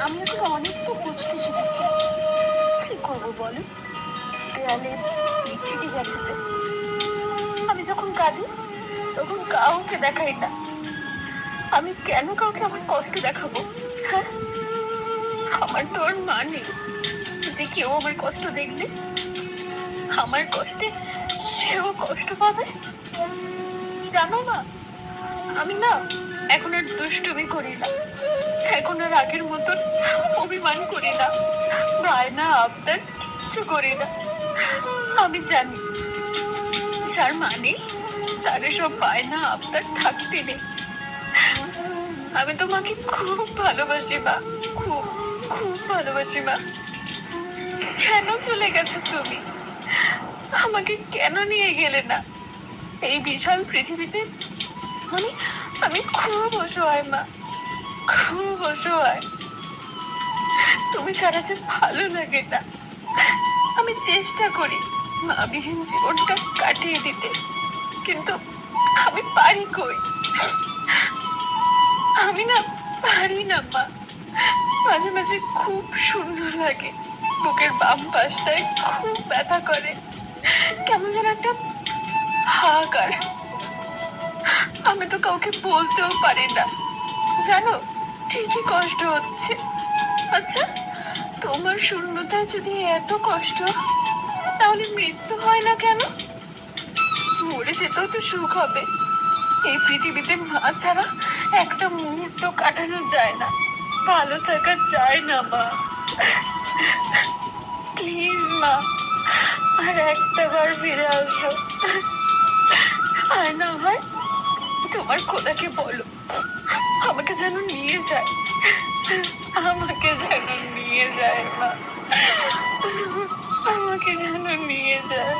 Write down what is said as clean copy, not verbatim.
আমি এখন অনেক তো বুঝতে শিখেছি। কি করবো বলো, দেয়ালে পিঠ থেকে গেছে যে। আমি যখন কাঁদি তখন কাউকে দেখাই না। আমি কেন কাউকে আমার কষ্ট দেখাবো? হ্যাঁ, আমার তো আর মা নেই যে কেউ আমার কষ্ট দেখলে আমার কষ্টে সেও কষ্ট পাবে। জানো না, আমি না এখন আর দুষ্টুমি করি না, এখন আর আগের মতন অভিমান করি না, বায়না আবদার কিচ্ছু করি না। আমি জানি যার মানে তার সব বায়না আবদার থাকতে নেই। আমি তোমাকে খুব ভালোবাসি মা, খুব খুব ভালোবাসি মা। কেন চলে গেছো তুমি? আমাকে কেন নিয়ে গেলে না এই বিশাল পৃথিবীতে? আমি আমি খুব অসহায় মা, খুব অসহায়। তুমি ছাড়া যে ভালো লাগে না। আমি চেষ্টা করি মাবিহীন জীবনটা কাটিয়ে দিতে, কিন্তু আমি পারি কই? আমি না পারি না মা। মাঝে মাঝে খুব শূন্য লাগে, বুকের বাম পাশটায় খুব ব্যথা করে, কেমন যেন একটা হাহাকার। আমি তো কাউকে বলতেও পারি না, জানো ঠিকই কষ্ট হচ্ছে। আচ্ছা, তোমার শূন্যতায় যদি এত কষ্ট, তাহলে মৃত্যু হয় না কেন? মরে যেতেও তো সুখ হবে। এই পৃথিবীতে মা ছাড়া একটা মুহূর্ত কাটানো যায় না, ভালো থাকা যায় না মা। প্লিজ মা, আর একটা বার ফিরে আসো। আর না হয় তোমার খোদাকে বলো আমাকে যেন নিয়ে যায়, আমাকে যেন নিয়ে যায় মা, আমাকে যেন নিয়ে যায়।